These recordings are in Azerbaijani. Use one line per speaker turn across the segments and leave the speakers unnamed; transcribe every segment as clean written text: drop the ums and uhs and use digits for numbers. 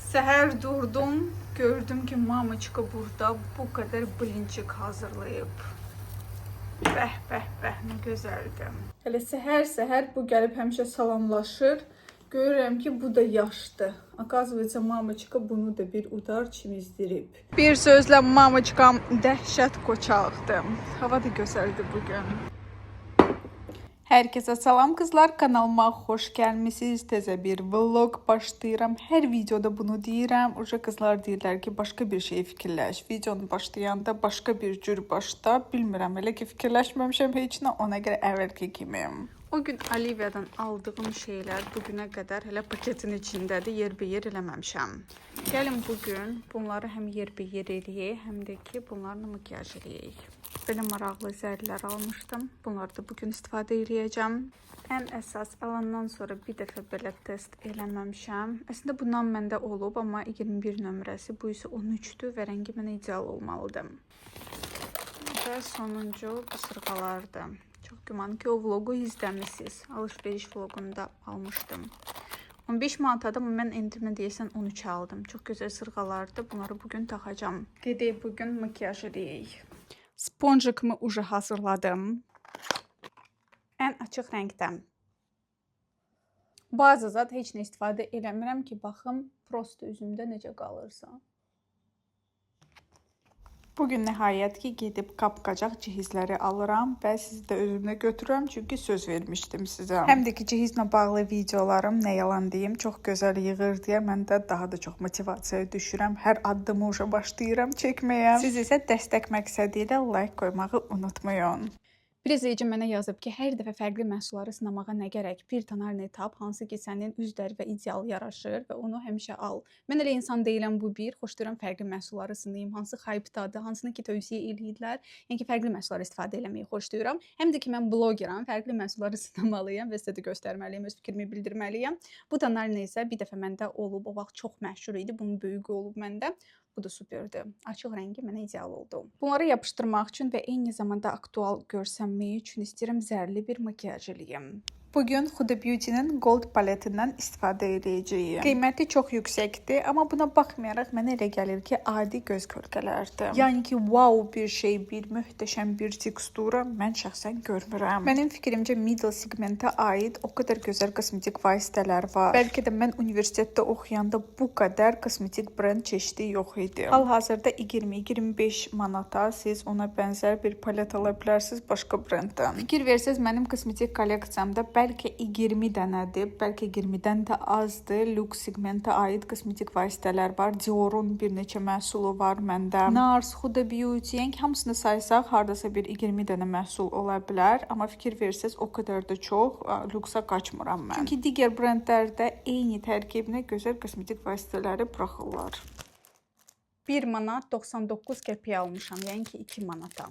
Səhər durdum, gördüm ki, mamaçka burada bu qədər blincik hazırlayıb. Bəh, bəh, bəh, nə gözəldir. Hələ səhər bu gəlib həmişə salamlaşır. Görürəm ki, bu da yaşdır. Akazvıca mamaçka bunu da bir udar çimizdirib. Bir sözlə mamaçkam dəhşət qoçaqdır. Hava da gözəldir bugün. Herkese salam kızlar, kanalıma hoş gelmişsiniz. Təzə bir vlog başlayıram. Her videoda bunu deyirəm. Uca kızlar deyirlər ki, başka bir şey fikirləş. Videonu başlayanda başka bir cür başda. Bilmirəm, elə ki fikirləşməmişəm heç nə, ona görə əvvəlki kimi. O gün Alivia'dan aldığım şeyler bugüne kadar hele paketin içindədir, yerbeyer eləməmişəm. Gəlin bugün bunları həm yerbeyer eləyək, həm də ki bunlarla makyaj eləyək. Belə maraqlı zərlər almışdım. Bunları da bugün istifadə eləyəcəm. Ən əsas alandan sonra bir dəfə belə test eləməmişəm. Əslində bundan məndə olub, amma 21 nömrəsi, bu isə 13-dür və rəngi mənə ideal olmalıdır. Və sonuncu bu sırğalardır. Çox güman ki, o vlogu izləmişsiniz. Alışveriş vlogunda almışdım. 15 manatadır, amma mən endimə deyəsən 13 aldım. Çox gözəl sırğalardır. Bunları bugün taxacam. Gedək bugün makyaj edək. Sponjikimi uca hazırladım. Ən açıq rəngdən. Bazı zat heç nə istifadə eləmirəm ki, baxım prosto üzümdə necə qalırsa. Bugün nəhayət ki, gedib qapqacaq cihizləri alıram və sizi də özümlə götürürəm, çünki söz vermişdim sizə. Həm də ki, cihizlə bağlı videolarım, nə yalan deyim, çox gözəl yığır deyə mən də daha da çox motivasiyaya düşürəm. Hər addımı uca başlayıram çəkməyə. Siz isə dəstək məqsədi ilə like qoymağı unutmayın. Bir izleyici mənə yazıb ki, hər dəfə fərqli məhsulları sınamağa nə gərək? Bir tonalini tap, hansı ki sənin üzlərinə ideal yaraşır və onu həmişə al. Mən elə insan deyiləm bu bir, xoşlayıram fərqli məhsulları sınayım, hansı hype-dadır, hansını ki tövsiyə eləyirlər. Yəni ki, fərqli məhsulları istifadə eləməyi xoşlayıram. Həm də ki, mən blogeram, fərqli məhsulları sınamalıyam və sizə də göstərməliyəm, öz fikrimi bildirməliyəm. Bu tonalini isə bir dəfə məndə olub, o vaxt çox məşhur idi, bunun böyüyü olub məndə. Bu da superdir. Açıq rəngi mənə ideal oldu. Bunları yapışdırmaq üçün və eyni zamanda aktual görsənməyi üçün istəyirəm zərli bir makyaj eləyim. Bugün Huda Beauty'nin Gold paletindən istifadə edəcəyim. Qiyməti çox yüksəkdir, amma buna baxmayaraq mənə elə gəlir ki, adi göz kölgələrdir. Yəni ki, wow bir şey, bir möhtəşəm bir tekstura mən şəxsən görmürəm. Mənim fikrimcə middle segmentə aid o qədər gözəl kosmetik vasitələr var. Bəlkə də mən universitetdə oxuyanda bu qədər kosmetik brend çeşidi yox idi. Hal-hazırda 20-25 manata siz ona bənzər bir palet ala bilərsiniz başqa brenddən. Fikir versəz, mənim kosmetik kolleksiyamda bəlkə 20 dənədir, bəlkə 20-dən də azdır. Lux segmentə aid kosmetik vasitələr var. Dior'un bir neçə məhsulu var məndə. NARS, Huda Beauty, hamısını saysaq hardasa bir 20 dənə məhsul ola bilər. Amma fikir versəz o qədər də çox luxa qaçmıram mən. Çünki digər brendlərdə eyni tərkibinə gözəl kosmetik vasitələri buraxırlar. 1 manat 99 qəpiyə almışam, yəni ki 2 manata.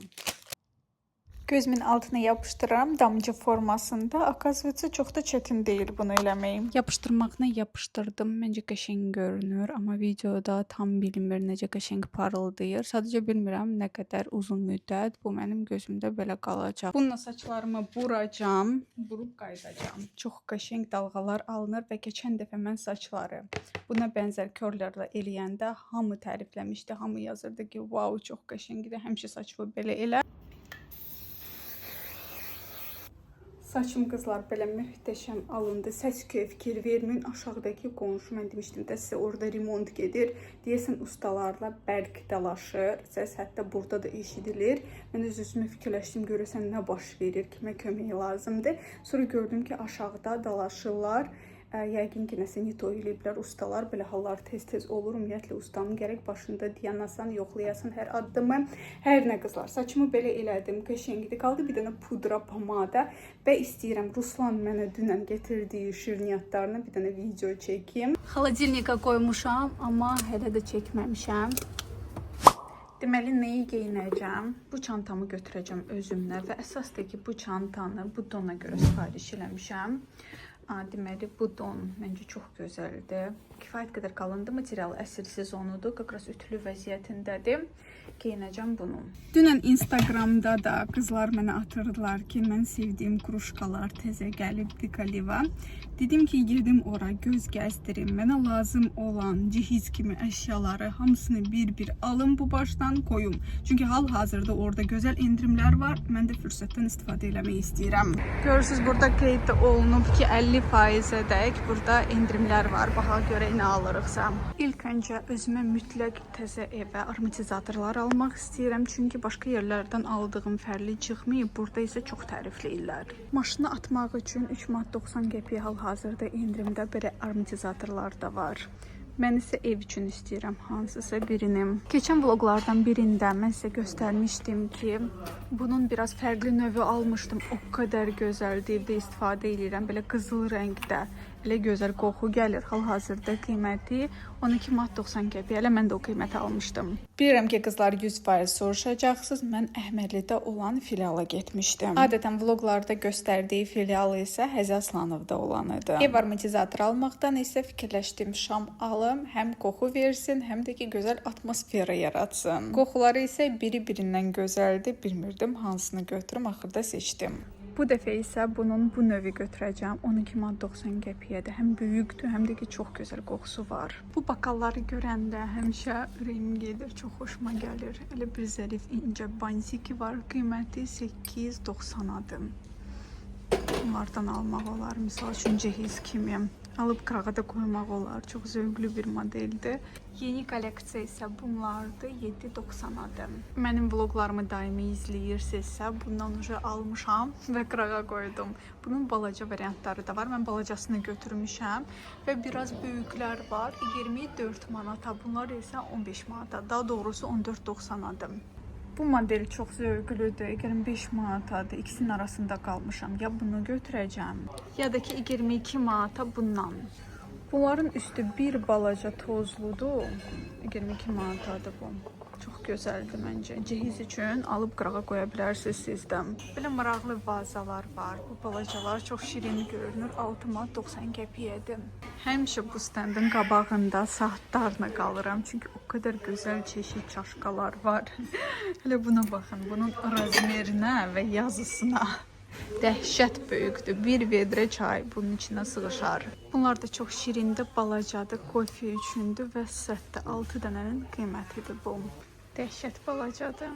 Gözümün altına yapıştırıram damcı formasında. Akazvıca çox da çətin deyil bunu eləməyim. Yapışdırmaqla yapışdırdım. Məncə qəşəng görünür, amma videoda tam bilinmir necə qəşəng parıldayır. Sadəcə bilmirəm nə qədər uzun müddət bu mənim gözümdə belə qalacaq. Bununla saçlarımı buracam, burub qayıdacam. Çox qəşəng dalğalar alınır və keçən dəfə mən saçları buna bənzər körlərlə eləyəndə hamı tərifləmişdi. Hamı yazırdı ki, wow, çox qəşəngdir. Həmişə saçımı belə elə. Saçım qızlar belə möhtəşəm alındı. Səsküyə fikir verməyin. Aşağıdakı qonşu, mən demişdim də sizə, orada remont gedir. Deyəsən ustalarla bərk dalaşır. Səs hətta burada da eşidilir. Mən öz-özümə fikirləşdim, görəsən nə baş verir, kimə kömək lazımdır. Sonra gördüm ki, aşağıda dalaşırlar. Yəqin ki, nəsə nito eləyiblər ustalar. Belə hallar tez-tez olur. Ümumiyyətlə, ustanın gərək başında diyanasan, yoxlayasan hər addımı. Hər nə qızlar, saçımı belə elədim. Qəşəngdir. Qaldı bir dənə pudra, pomada və istəyirəm Ruslan mənə dünən gətirdiyi şirniyyatlarına bir dənə video çəkeyim. Xaladilnikə qoymuşam, amma hələ də çəkməmişəm. Deməli, nəyi geyinəcəm? Bu çantamı götürəcəm özümlə və əsas da ki, bu çantanı bu dona görə sifariş eləmişəm. Deməli, bu don məncə çox gözəldir. Kifayət qədər qalındır, material əsr sezonudur. Qaqras ütülü vəziyyətindədir. Geyinəcəm bunu. Dünən Instagramda da qızlar mənə atırdılar ki, mən sevdiyim kruşkalar təzə gəlibdi Kaliva. Dedim ki, girdim ora, göz gəzdirim. Mənə lazım olan cihiz kimi əşyaları hamısını bir-bir alım, bu başdan koyum. Çünki hal-hazırda orada gözəl endirimlər var. Mən də fürsətdən istifadə eləmək istəyirəm. Görürsünüz, burada qeyd olunub ki, 50%-ədək burada endirimlər var. Baha görə nə alırıqsa. İlk öncə özümə mütləq təzə evə armatizatorlar almaq istəyirəm. Çünki başqa yerlərdən aldığım fərqli çıxmayıb. Burada isə çox tərifləyirlər. Maşını atmaq üçün 3 manat 90 qəpiyə hal-hazırda endirimdə belə armatizatorlar da var. Mən isə ev üçün istəyirəm hansısa birini. Keçən vloglardan birində mən sizə göstərmişdim ki, bunun biraz fərqli növü almışdım. O qədər gözəldir, evdə istifadə edirəm. Belə qızıl rəngdə, elə gözəl qoxu gəlir. Hal-hazırda qiyməti 12 manat 90 qəpiyə. Elə mən də o qiymətə almışdım. Bilirəm ki, qızlar 100% soruşacaqsınız. Mən Əhmədlidə olan filiala getmişdim. Adətən vloglarda göstərdiyi filial isə Həzi Aslanovda olan idi. Ev armatizator almaqdan isə fikirləşdim, şam alım, həm qoxu versin, həm də ki, gözəl atmosfera yaratsın. Qoxuları isə biri-birindən gözəldir. Bilmirdim hansını götürüm, axırda seçdim. Bu dəfə isə bunun bu növü götürəcəm. 12 manat 90 qəpiyədir. Həm böyükdür, həm də ki, çox gözəl qoxusu var. Bu bakalları görəndə həmişə ürəyim gedir, çox xoşuma gəlir. Elə bir zərif incə banziki var. Qiyməti 8.90-adır. Bunlardan almaq olar. Misal üçün cehiz kimi. Alıb qırağa da qoymaq olar. Çox zövqlü bir modeldir. Yeni kolleksiya isə bunlardır. 7.90-adır. Mənim vloglarımı daimi izləyirsinizsə, bundan uca almışam və qırağa qoydum. Bunun balaca variantları da var. Mən balacasını götürmüşəm və biraz böyüklər var. 24 manata. Bunlar isə 15 manata. Daha doğrusu 14.90-adır. Bu model çox zövqlüdür. 25 manatadır. İkisinin arasında qalmışam. Ya bunu götürəcəm, ya da ki 22 manata bundan. Bunların üstü bir balaca tozludur. 22 manatadır bu. Çox gözəldir məncə. Cehiz üçün alıb qırağa qoya bilərsiniz sizdən. Belə maraqlı vazalar var. Bu balacalar çox şirin görünür. 6 manat 90 qəpiyədir. Həmişə bu stendin qabağında saatlarla qalıram. Çünki o qədər gözəl çeşid çaşkalar var. Hələ buna baxın. Bunun razmerinə və yazısına. Dəhşət böyükdür. Bir vedrə çay bunun içinə sığışar. Bunlar da çox şirindir, balacadır, kofe üçündür və sətdə 6 dənənin qiymətidir bu. Dəhşət balacadır.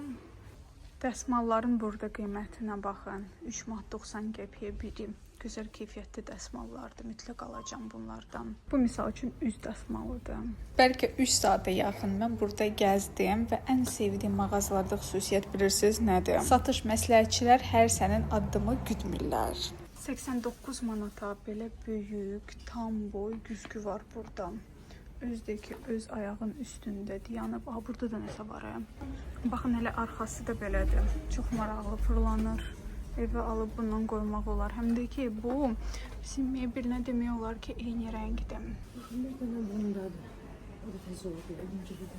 Dəsmalların burada qiymətinə baxın. 3 manat 90 qəpiyə biri. Gözəl keyfiyyətli dəsmallardır. Mütləq alacağım bunlardan. Bu misal üçün üz dəsmalıdır. Bəlkə 3 saata yaxın mən burada gəzdim və ən sevdiyim mağazalarda xüsusiyyət bilirsiniz nədir? Satış məsləhətçilər hər sənin addımı güdmürlər. 89 manata belə böyük, tam boy güzgü var burada. Özdəki öz ayağın üstündədir. Yanıb, burada da nəsə var. Baxın, elə arxası da belədir. Çox maraqlı fırlanır. Evə alıb bundan qoymaq olar. Həm də ki, bu bizim mebelinə demək olar ki, eyni rəngdir.
Baxın, bir dənə bundadır. O da təzə oldu.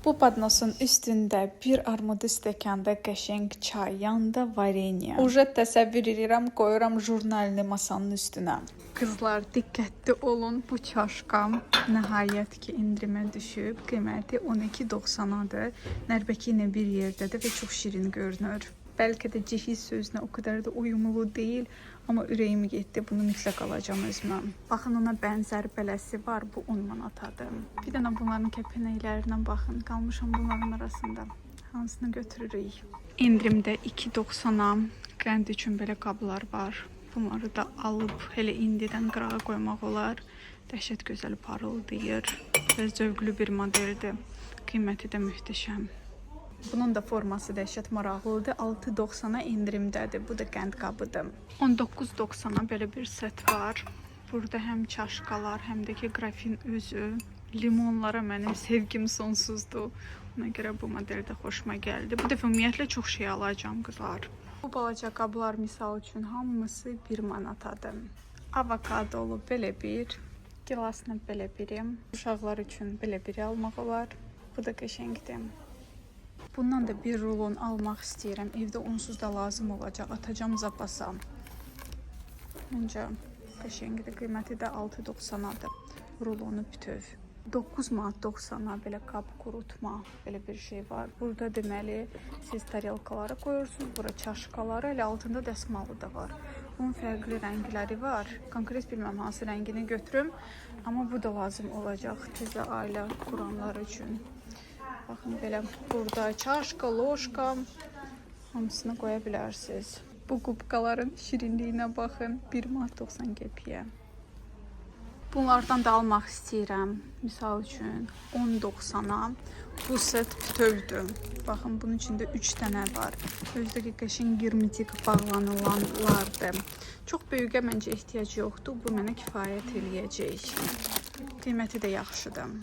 Bu padnosun üstündə bir armudu stəkanda qəşəng çay, yanında varenya. Ujet təsəvvür edirəm, qoyuram jurnalini masanın üstünə. Qızlar, diqqətli olun. Bu çaşqam nəhayət ki endirimə düşüb. Qiyməti 12.90-adır. Nərbəki ilə bir yerdədir və çox şirin görünür. Bəlkə də cehiz sözünə o qədər də uyumlu deyil, amma ürəyim getdi. Bunu mütləq alacağım özümə. Baxın, ona bənzər beləsi var. Bu 10 manatadır. Bir dənə bunların kəpənəklərindən baxın. Qalmışam bunların arasında. Hansını götürürük? Endirimdə 2.90-a qənd üçün belə qablar var. Bunları da alıb elə indidən qırağa qoymaq olar. Dəhşət gözəl parıldayır və zövqlü bir modeldir. Qiyməti də möhtəşəm. Bunun da forması dəhşət maraqlıdır. 6.90-a endirimdədir. Bu da qənd qabıdır. 19.90-a belə bir set var. Burada həm çaşkalar, həm də ki qrafin özü. Limonlara mənim sevgim sonsuzdur. Ona görə bu model də xoşuma gəldi. Bu dəfə ümumiyyətlə çox şey alacağım qızlar. Bu balaca qablar misal üçün hamısı 1 manatadır. Avokadolu belə bir, gilasını belə biri, uşaqlar üçün belə biri almaq olar. Bu da qəşəngdir. Bundan da bir rulon almaq istəyirəm. Evdə onsuz da lazım olacaq. Atacağım zapasa. Məncə qəşəngdir. Qiyməti də 6.90-adır. Rulonu bütöv. 9 manat 90-a belə qab qurutma belə bir şey var. Burada deməli siz tarelkaları qoyursunuz, bura çaşkaları, elə altında dəsmalı da var. Bunun fərqli rəngləri var. Konkret bilməm hansı rəngini götürüm, amma bu da lazım olacaq təzə ailə quranlar üçün. Baxın belə burada çaşka, loşka hamısını qoya bilərsiniz. Bu qubqaların şirinliyinə baxın. 1 manat 90 qəpiyə. Bunlardan da almaq istəyirəm. Misal üçün 10.90-a bu set bütövdür. Baxın bunun içində 3 dənə var. Özdəki qəşəng hermetik bağlanılanlardır. Çox böyükə məncə ehtiyac yoxdur. Bu mənə kifayət eləyəcək. Qiyməti də yaxşıdır.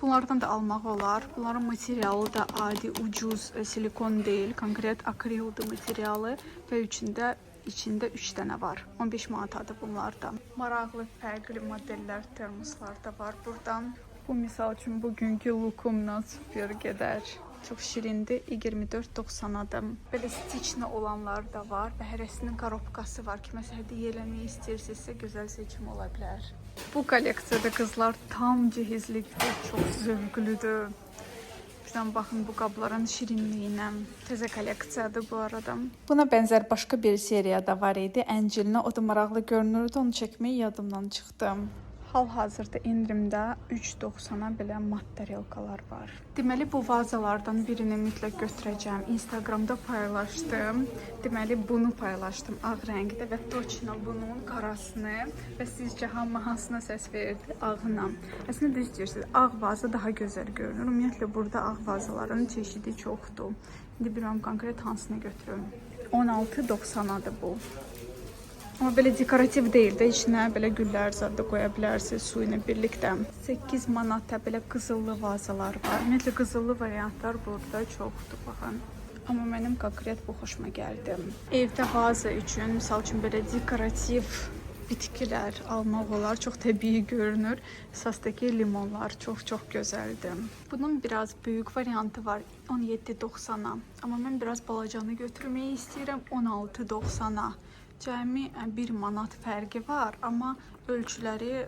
Bunlardan da almaq olar. Bunların materialı da adi, ucuz, silikon deyil. Konkret akrildir materialı və içində 3 dənə var. 15 manatadır bunlardan. Maraqlı, fərqli modellər, termoslar da var buradan. Bu misal üçün bugünkü lookumla super gedər. Çox şirindir. 24.90-adır. Belə stiçli olanlar da var və hərəsinin qarobkası var. Kiməsə hədiyyə eləmək istəyirsinizsə gözəl seçim ola bilər. Bu kolleksiyada qızlar tam cehizlikdir. Çox zövqlüdür. Bizdən baxın bu qabların şirinliyinə. Təzə kolleksiyadır bu arada. Buna bənzər başqa bir seriyada var idi. Əncilinə o da maraqlı görünürdü. Onu çəkmək yadımdan çıxdı. Hal-hazırda endirimdə 3.90-a belə mat tarelkalar var. Deməli bu vazalardan birini mütləq götürəcəm. Instagramda paylaşdım. Deməli bunu paylaşdım ağ rəngdə və точно bunun qarasını və sizcə hansına səs verdi? Ağına. Əslində düz deyirsiniz. Ağ vaza daha gözəl görünür. Ümumiyyətlə burada ağ vazaların çeşidi çoxdur. İndi bilmirəm konkret hansını götürüm. 16.90-adır bu. Amma belə dekorativ deyil də, içinə belə güllər zadı qoya bilərsiniz su ilə birlikdə. 8 manata belə qızıllı vazalar var. Ümumiyyətlə qızıllı variantlar burada çoxdur, baxın. Amma mənim konkret bu xoşuma gəldi. Evdə vaza üçün, misal üçün belə dekorativ bitkilər almaq olar. Çox təbii görünür. Əsasdakı limonlar çox gözəldir. Bunun biraz böyük variantı var 17.90-a. Amma mən biraz balacanı götürməyi istəyirəm 16.90-a. Cəmi 1 manat fərqi var, amma ölçüləri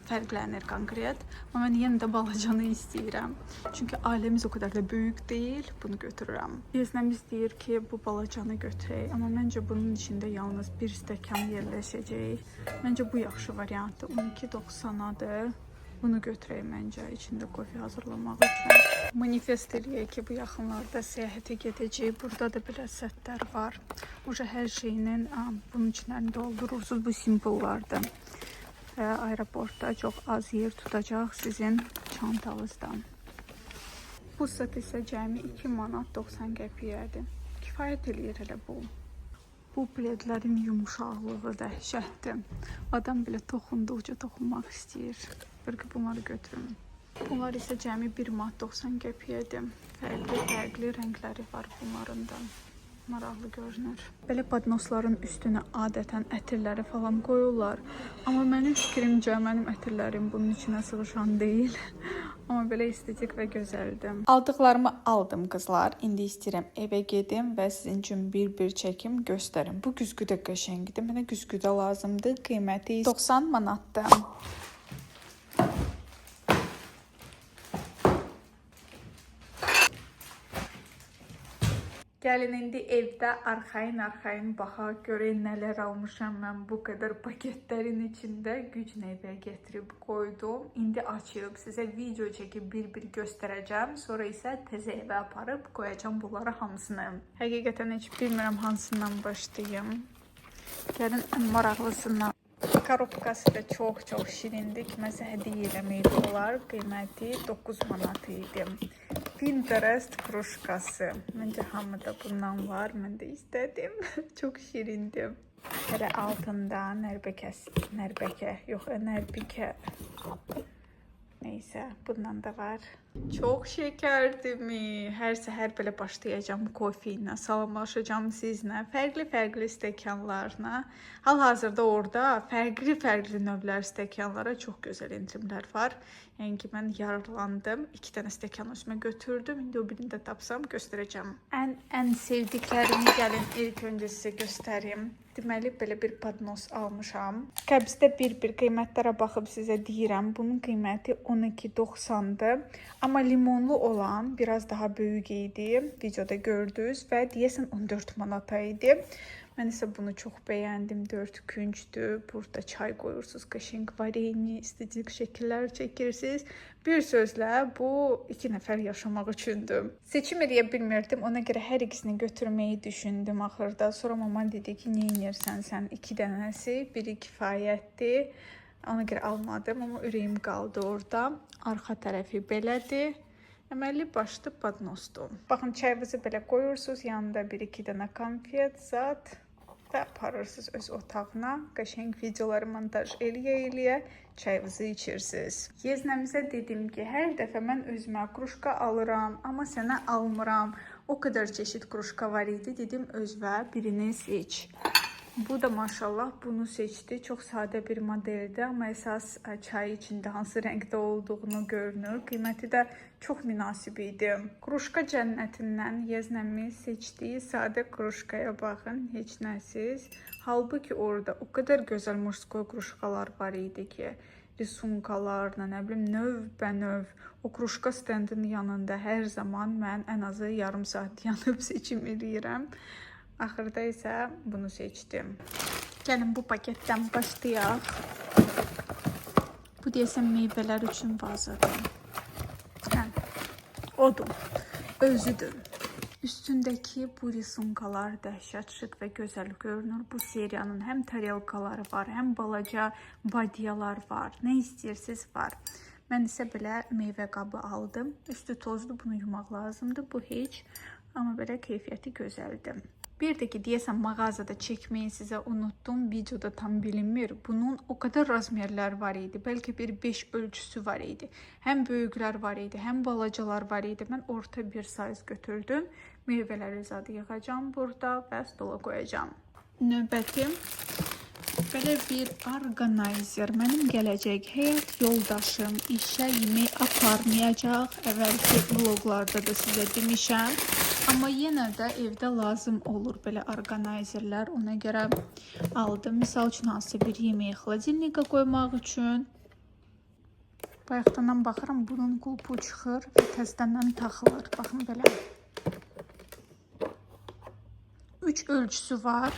fərqlənir konkret. Amma mən yenə də balacanı istəyirəm. Çünki ailəmiz o qədər də böyük deyil, bunu götürürəm. Yeznəmiz deyir ki, bu balacanı götürək, amma məncə bunun içində yalnız bir stəkan yerləşəcək. Məncə bu yaxşı variantdır. 12.90-adır. Bunu götürək məncə, içində kofe hazırlamaq üçün. Manifest eləyək ki, bu yaxınlarda səyahətə gedəcək. Burada da belə sətlər var. Uca hər şeyinin bunun içlərini doldurursunuz. Bu simvollardır. Və aeroportda çox az yer tutacaq sizin çantanızdan. Bu set isə cəmi 2 manat 90 qəpiyyədir. Kifayət eləyir elə bu. Bu pledlərin yumuşaqlığı dəhşətdir. Adam belə toxunduqca toxunmaq istəyir. Bəlkə bunları götürün. Bunlar isə cəmi 1 manat 90 qəpiyyədir. Fərqli rəngləri var bunların da. Maraqlı görünür. Belə podnosların üstünə adətən ətirləri falan qoyurlar. Amma mənim fikrimcə, mənim ətirlərim bunun içinə sığışan deyil. Amma belə estetik və gözəldir. Aldıqlarımı aldım qızlar. İndi istəyirəm evə gedim və sizin üçün bir çəkim göstərim. Bu güzgü də qəşəngdir. Mənə güzgü də lazımdır. Qiyməti 90 manatdır. Gəlin indi evdə arxayın baxaq, görək nələr almışam mən bu qədər paketlərin içində. Güclə evə gətirib qoydum. İndi açıb sizə video çəkib bir göstərəcəm. Sonra isə təzə evə aparıb qoyacam bunları hamısını. Həqiqətən heç bilmirəm hansından başlayım. Gəlin ən maraqlısından. Korobkası da çox şirindir. Kiməsə hədiyyə eləmək olar. Qiyməti 9 manat idi. Pinterest kruşkası. Məncə hamıda bundan var. Mən də istədim. Çox şirindir. Belə altında nərbəkə. Neysə, bundan da var. Çok şekerdi. Her səhər belə başlayacağım kofe ilə, salamlaşacağım sizlə, fərqli stəkanlarla. Hal-hazırda orada fərqli növlər stəkanlara çox gözəl endirimlər var. Yəni ki, mən yararlandım. 2 dənə stəkan özümə götürdüm. İndi o birini də tapsam göstərəcəm. Ən sevdiklərimi gəlin ilk öncə sizə göstərim. Deməli, belə bir padnos almışam. Qəbzdə bir qiymətlərə baxıb sizə deyirəm. Bunun qiyməti 12.90-dır. Amma limonlu olan biraz daha böyük idi. Videoda gördünüz və deyəsən 14 manata idi. Mən isə bunu çox bəyəndim. 4 küncdür. Burada çay qoyursunuz, qəşəng vareni, istədiyiniz şəkillər çəkirsiniz. Bir sözlə, bu 2 nəfər yaşamaq üçündür. Seçim edə bilmirdim. Ona görə hər ikisini götürməyi düşündüm axırda. Sonra mamam dedi ki, nə edirsən sən? 2 dənəsi, biri kifayətdir. Ona görə almadım, amma ürəyim qaldı orada. Arxa tərəfi belədir. Əməlli başlı padnosdur. Baxın, çayınızı belə qoyursunuz, yanında 1-2 dənə konfet, zat və aparırsınız öz otağına. Qəşəng videoları montaj eləyə çayınızı içirsiniz. Yeznəmizə dedim ki, hər dəfə mən özümə krujka alıram, amma sənə almıram. O qədər çeşid krujka var idi, dedim özünə birini seç. Bu da maşallah bunu seçdi. Çox sadə bir modeldir, amma əsas çay içində hansı rəngdə olduğunu görünür. Qiyməti də çox münasib idi. Krujka cənnətindən yeznəmiz seçdiyi sadə krujkaya baxın, heç nəsiz. Halbuki orada o qədər gözəl murskoy krujkalar var idi ki, risunkalarla, nə bilim, növbənöv. O krujka stendinin yanında hər zaman mən ən azı yarım saat yanıb seçim eləyirəm. Axırda isə bunu seçdim. Gəlin bu paketdən başlayaq. Bu deyəsən meyvələr üçün vazadır. Odur, özüdür. Üstündəki bu risunkalar dəhşət şık və gözəl görünür. Bu seriyanın həm tarelkaları var, həm balaca badiyalar var. Nə istəyirsiniz var. Mən isə belə meyvə qabı aldım. Üstü tozlu, bunu yumaq lazımdır. Bu heç, amma belə keyfiyyəti gözəldir. Bir də ki, deyəsən mağazada çəkməyi sizə unutdum, videoda tam bilinmir. Bunun o qədər razmerlər var idi, bəlkə bir 5 ölçüsü var idi. Həm böyüklər var idi, həm balacalar var idi. Mən orta bir sayz götürdüm. Meyvələri zadı yığacam burada və stola qoyacam. Növbətim belə bir orqanayzer. Mənim gələcək həyat yoldaşım işə yemək aparmayacaq. Əvvəlki vloglarda da sizə demişəm. Amma yenə də evdə lazım olur belə orqanayzerlər. Ona görə aldım. Misal üçün hansısa bir yeməyi xladilnikə qoymaq üçün. Bayaqdan baxıram, bunun qulpu çıxır və təzədən taxılır. Baxın belə. 3 ölçüsü var.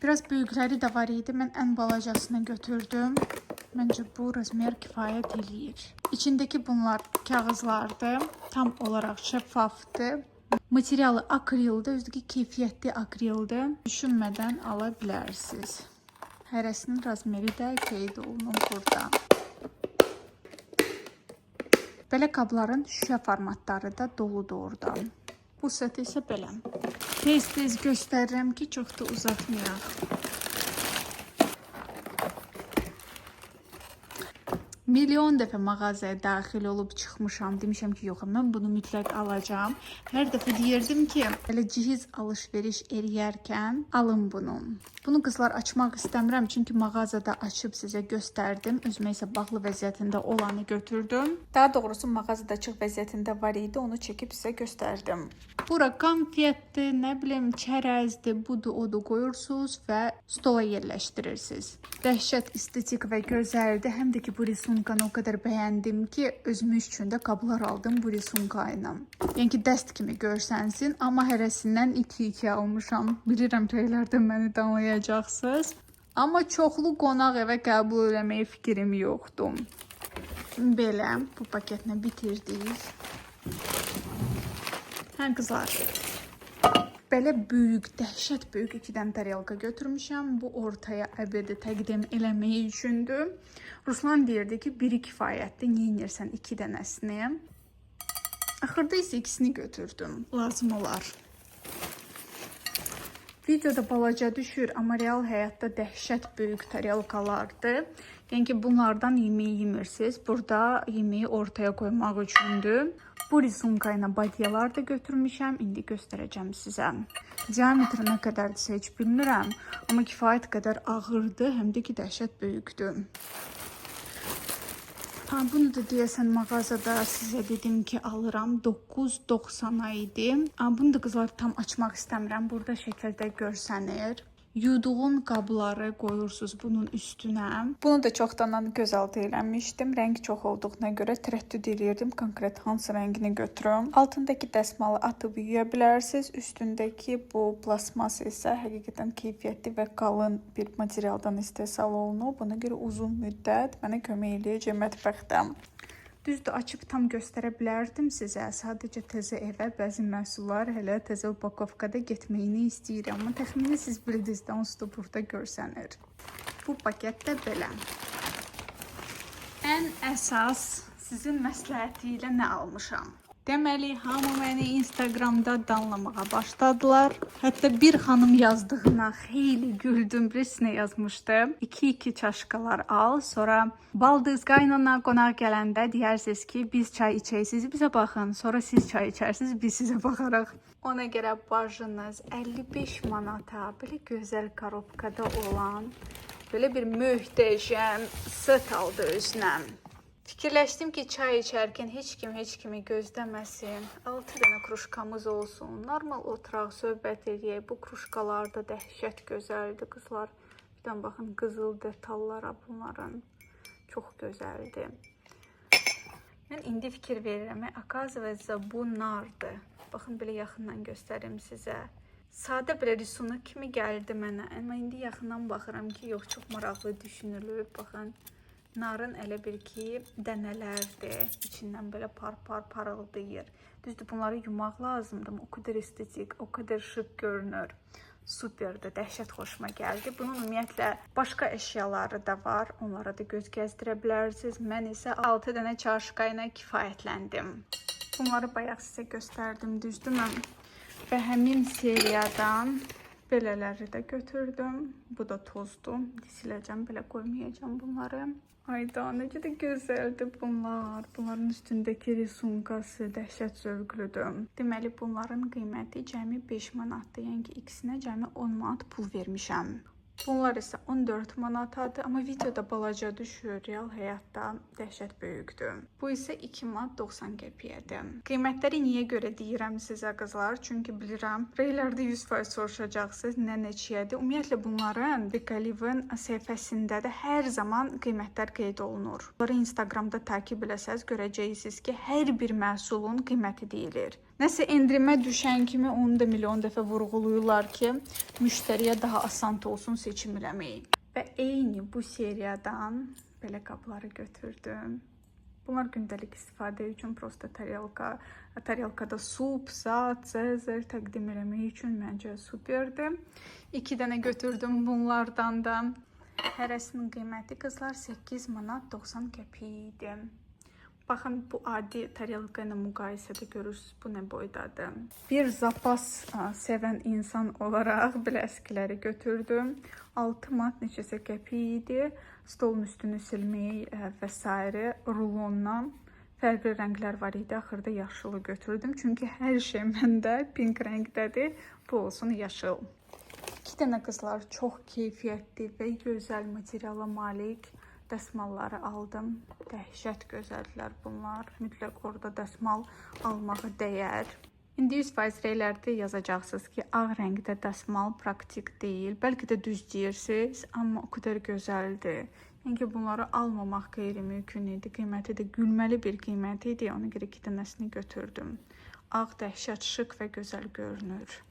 Biraz böyükləri də var idi. Mən ən balacasını götürdüm. Məncə bu razmer kifayət eləyir. İçindəki bunlar kağızlardır. Tam olaraq şəffafdır. Materialı akrildir. Üzdəki keyfiyyətli akrildir. Düşünmədən ala bilərsiniz. Hərəsinin razmeri də qeyd olunur burada. Belə qabların şüşə formatları da doludur oradan. Bu set isə belə. Tez-tez göstərirəm ki, çox da uzatmayaq. Milyon dəfə mağazaya daxil olub çıxmışam. Demişəm ki, yox, mən bunu mütləq alacağam. Hər dəfə deyirdim ki, elə cihiz alış-veriş eləyərkən alın bunu. Bunu qızlar açmaq istəmirəm, çünki mağazada açıb sizə göstərdim. Özümə isə bağlı vəziyyətində olanı götürdüm. Daha doğrusu mağazada açıq vəziyyətində var idi, onu çəkib sizə göstərdim. Bura konfetdir, nə bilim, çərəzdir, budur, odur qoyursunuz və stola yerləşdirirsiniz. Dəhşət estetik və gözəldir. Həm də ki, bu risunkanı o qədər bəyəndim ki, özüm üçün də qablar aldım bu risunka ilə. Yəni ki, dəst kimi görsənsin, amma hərəsindən 2-2 almışam. Bilirəm, rəylərdən məni danlayacaqsınız. Amma çoxlu qonaq evə qəbul eləməyə fikrim yoxdur. Belə, bu paketlə bitirdik. Hə, qızlar. Belə böyük, dəhşət böyük 2 dənə tarelka götürmüşəm. Bu ortaya əbədi təqdim eləməyi üçündür. Ruslan deyirdi ki, biri kifayətdir, nə edirsən 2 dənəsini. Axırda isə ikisini götürdüm. Lazım olar. Videoda balaca düşür, amma real həyatda dəhşət böyük tarelkalardır. Yəni ki, bunlardan yemeği yemirsiniz. Burada yemeği ortaya koymaq üçündür. Bu risunka ilə badyalar da götürmüşəm. İndi göstərəcəm sizə. Diametri nə qədərdirsə heç bilmirəm. Amma kifayət qədər ağırdır, həm də ki, dəhşət böyükdür. Bunu da deyəsən mağazada sizə dedim ki, alıram. 9.90 idi. Bunu da qızlar tam açmaq istəmirəm. Burada şəkildə görsənir. Yuduğun qabları qoyursunuz bunun üstünə. Bunu da çoxdan gözaltı eləmişdim. Rəng çox olduğuna görə tərəddüd edirdim konkret hansı rəngini götürüm. Altındakı dəsmalı atıb yuya bilərsiniz. Üstündəki bu plasmas isə həqiqətən keyfiyyətli və qalın bir materialdan istehsal olunub. Buna görə uzun müddət mənə kömək eləyəcək mətbəxdə. Düzdür, açıb tam göstərə bilərdim sizə. Sadəcə təzə evə bəzi məhsullar hələ təzə upakovkada getməyini istəyirəm. Amma təxmini siz bildiniz də onsuz da burada görsənir. Bu paket də belə. Ən əsas sizin məsləhəti ilə nə almışam? Deməli, hamı məni Instagramda danlamağa başladılar. Hətta bir xanım yazdığına xeyli güldüm. Birisine yazmışdı. 2-2 çaşkalar al. Sonra baldız qaynana qonaq gələndə deyirsiniz ki, biz çay içəyik, bizə baxın. Sonra siz çay içərsiniz, biz sizə baxarıq. Ona görə bacınız 55 manata belə gözəl korobkada olan belə bir möhtəşəm set aldı özünə. Fikirləşdim ki, çay içərkən heç kimi gözləməsin. 6 dənə kruşkamız olsun. Normal oturaq, söhbət edək. Bu kruşkalar da dəhşət gözəldir, qızlar. Birdən baxın, qızıl detallara bunların. Çox gözəldir. Mən indi fikir verirəm. Akazivəzə bu nardır. Baxın, belə yaxından göstərim sizə. Sadə belə risunu kimi gəldi mənə. Amma indi yaxından baxıram ki, yox, çox maraqlı düşünülüb. Baxın. Narın elə bir ki, dənələrdir. İçindən belə parıldayır. Düzdür, bunları yumaq lazımdır. O qədər estetik, o qədər şık görünür. Superdir, dəhşət xoşuma gəldi. Bunun ümumiyyətlə başqa əşyaları da var. Onlara da göz gəzdirə bilərsiniz. Mən isə 6 dənə çarşqa ilə kifayətləndim. Bunları bayaq sizə göstərdim, düzdürmü? Və həmin seriyadan belələri də götürdüm. Bu da tozdur. Siləcəm, belə qoymayacağım bunları. Ayda, necə də gözəldir bunlar. Bunların üstündəki risunkası dəhşət zövqlüdür. Deməli, bunların qiyməti cəmi 5 manatdır. Yəni ki, ikisinə cəmi 10 manat pul vermişəm. Bunlar isə 14 manatadır, amma videoda balaca düşür, real həyatda dəhşət böyükdür. Bu isə 2 manat 90 qəpiyyədir. Qiymətləri niyə görə deyirəm sizə qızlar? Çünki bilirəm, reylərdə 100% soruşacaqsınız, nə neçəyədir. Ümumiyyətlə bunların Decalivin səhifəsində də hər zaman qiymətlər qeyd olunur. Bunları Instagramda takib eləsəz, görəcəksiniz ki, hər bir məhsulun qiyməti deyilir. Nəsə endirimə düşən kimi onu da milyon dəfə vurğuluyurlar ki, müştəriyə daha asan olsun seçim eləmək. Və eyni bu seriyadan belə qabları götürdüm. Bunlar gündəlik istifadə üçün prosta tarelkada sup, zat, cezar təqdim eləmək üçün məncə superdir. 2 dənə götürdüm bunlardan da. Hərəsinin qiyməti qızlar 8 manat 90 qəpik idi. Baxın, bu adi tarelka ilə müqayisədə görürsünüz, bu nə boydadır. Bir zapas sevən insan olaraq belə əskiləri götürdüm. 6 manat neçəsə qəpik idi. Stolun üstünü silmək və s. rulondan fərqli rənglər var idi. Axırda yaşılı götürdüm. Çünki hər şey məndə pink rəngdədir. Bu olsun yaşıl. 2 dənə qızlar çox keyfiyyətli və gözəl materiala malik dəsmalları aldım. Dəhşət gözəldilər bunlar. Mütləq orada dəsmal almağı dəyər. İndi 100% reylərdə yazacaqsınız ki, ağ rəngdə dəsmal praktik deyil. Bəlkə də düz deyirsiniz, amma o qədər gözəldir. Yəni ki, bunları almamaq qeyri-mümkün idi. Qiyməti də gülməli bir qiymət idi. Ona görə 2 dənəsini götürdüm. Ağ dəhşət şık və gözəl görünür.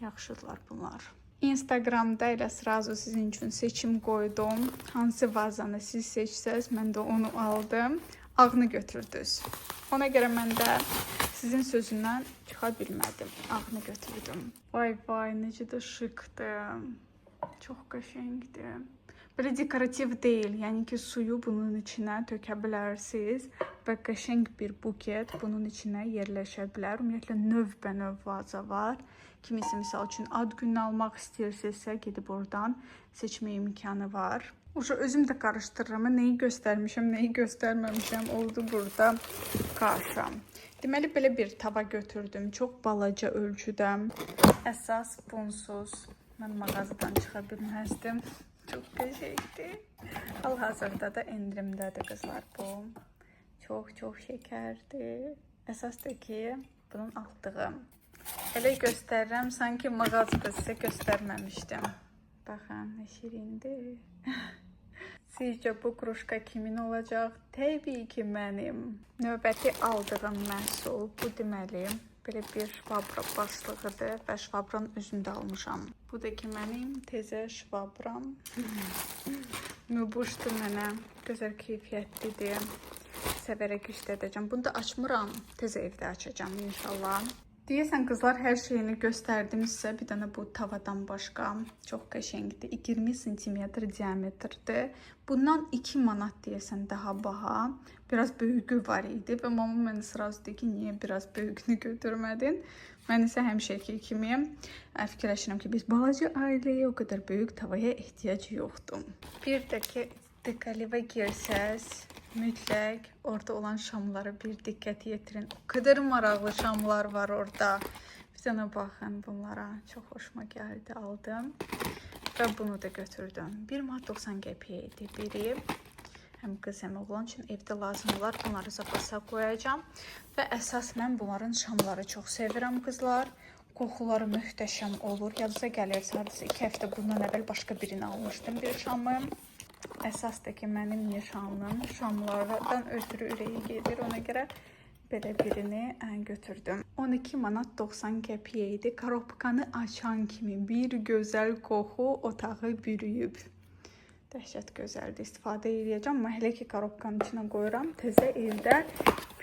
Yaxşıdırlar bunlar. Instagramda elə sırası sizin üçün seçim qoydum. Hansı vazanı siz seçsəz, mən də onu aldım. Ağını götürdünüz. Ona görə mən də sizin sözündən çıxa bilmədim. Ağını götürdüm. Vay, necə də şıkdır. Çox qəşəngdir. Belə dekorativ deyil, yəni ki, suyu bunun içinə tökə bilərsiniz və qəşəng bir buket bunun içinə yerləşə bilər. Ümumiyyətlə növbənöv vaza var. Kimisi misal üçün ad gününü almaq istəyirsinizsə, gedib oradan seçmə imkanı var. Özüm də qarışdırıram. Nəyi göstərmişəm, nəyi göstərməmişəm oldu burada qarşı. Deməli, belə bir tava götürdüm. Çox balaca ölçüdə. Əsas bunsuz. Mən mağazadan çıxa bilməzdim. Çox qəşəngdir. Hal-hazırda da endirimdədir qızlar bu. Çox şəkərdir. Əsasdır ki, bunun altlığı. Elə göstərirəm, sanki mağazada sizə göstərməmişdim. Baxın, nə şirindir. Sizcə bu krujka kimin olacaq? Təbii ki, mənim. Növbəti aldığım məhsul bu deməli. Belə bir şvabra başlığıdır və şvabranın özündə almışam. Bu da ki, mənim tezə şvabram. Mübuşdur mənə. Gözəl keyfiyyətlidir. Sevərək işlədəcəm. Bunu da açmıram. Tez evdə açacağım inşallah. Deyəsən qızlar, hər şeyini göstərdim sizə. Bir dənə bu tavadan başqa. Çox qəşəngdir. 20 sm diametrdir. Bundan 2 manat deyəsən daha baha. Biraz böyüyü var idi və mama mənə sırazı dedi ki, niyə biraz böyüyünü götürmədin? Mən isə həmişəki kimi fikirləşirəm ki, biz balaca ailəyə o qədər böyük tavaya ehtiyac yoxdur. Bir də ki, dekalivə girsəz, mütləq orada olan şamları bir diqqət yetirin. O qədər maraqlı şamlar var orada. Bir dənə baxın bunlara. Çox xoşuma gəldi, aldım. Və bunu da götürdüm. 1 manat 90 qəpiyə idi biri. Həm qız, həm oğlan üçün evdə lazım olar. Bunları zapasa qoyacağam. Və əsas mən bunların şamları çox sevirəm qızlar. Qoxuları möhtəşəm olur. Yadınıza gəlir, sadəcə 2 həftə bundan əvvəl başqa birini almışdım bir şamı. Əsas da ki, mənim nişanlım şamlardan ötürü ürəyi gedir. Ona görə belə birini götürdüm. 12 manat 90 qəpiyə idi. Korobkanı açan kimi bir gözəl qoxu otağı bürüyüb. Dəhşət gözəldir. İstifadə edəcəm. Amma hələ ki, korobkanın içinə qoyuram. Təzə evdə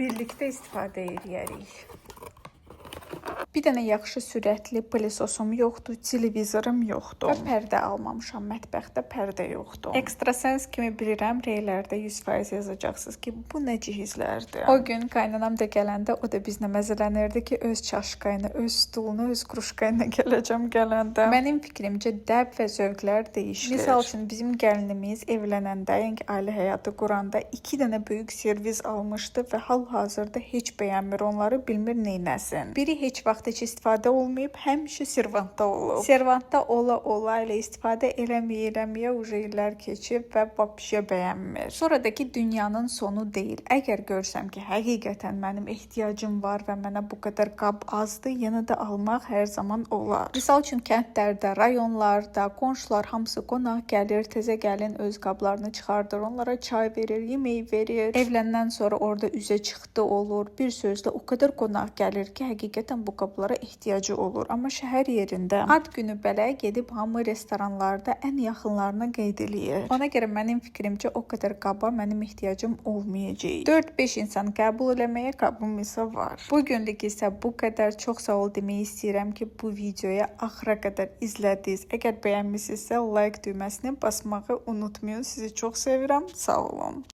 birlikdə istifadə edərik. Bir dənə yaxşı sürətli plisosum yoxdur, televizorum yoxdur. Və pərdə almamışam, mətbəxdə pərdə yoxdur. Ekstrasens kimi bilirəm, reylərdə 100% yazacaqsınız ki, bu nə cihizlərdir. O gün qaynanam da gələndə, o da bizlə məzələnirdi ki, öz çaşqayını, öz stulunu, öz krujqayına gələcəm gələndə. Mənim fikrimcə dəb və zövqlər dəyişir. Misal üçün, bizim gəlinimiz evlənəndə, yəni ailə həyatı quranda 2 dənə böyük servis almışdı və hal-hazırda heç bəyənmir onları, bilmir neynəsin. Biri heç vaxt heç istifadə olmayıb, həmişə servantda olub. Servantda ola ilə istifadə eləməyə illər keçib və vəbşə bəyənmir. Sonradakı dünyanın sonu deyil. Əgər görsəm ki, həqiqətən mənim ehtiyacım var və mənə bu qədər qab azdır, yenə də almaq hər zaman olar. Misal üçün, kəndlərdə, rayonlarda, qonşular hamısı qonaq gəlir, təzə gəlin öz qablarını çıxardır, onlara çay verir, yemək verir. Evləndən sonra orada üzə çıxdı olur. Bir sözlə o qədər qonaq gəlir ki, həqiqətən bu qablara ehtiyacı olur. Amma şəhər yerində ad günü belə gedib hamı restoranlarda ən yaxınlarına qeyd eləyir. Ona görə mənim fikrimcə o qədər qaba mənim ehtiyacım olmayacaq. 4-5 insan qəbul eləməyə qabım isə var. Bu günlük isə bu qədər. Çox sağ ol demək istəyirəm ki, bu videoya axıra qədər izlədiniz. Əgər bəyənmisinizsə like düyməsini basmağı unutmayın. Sizi çox sevirəm. Sağ olun.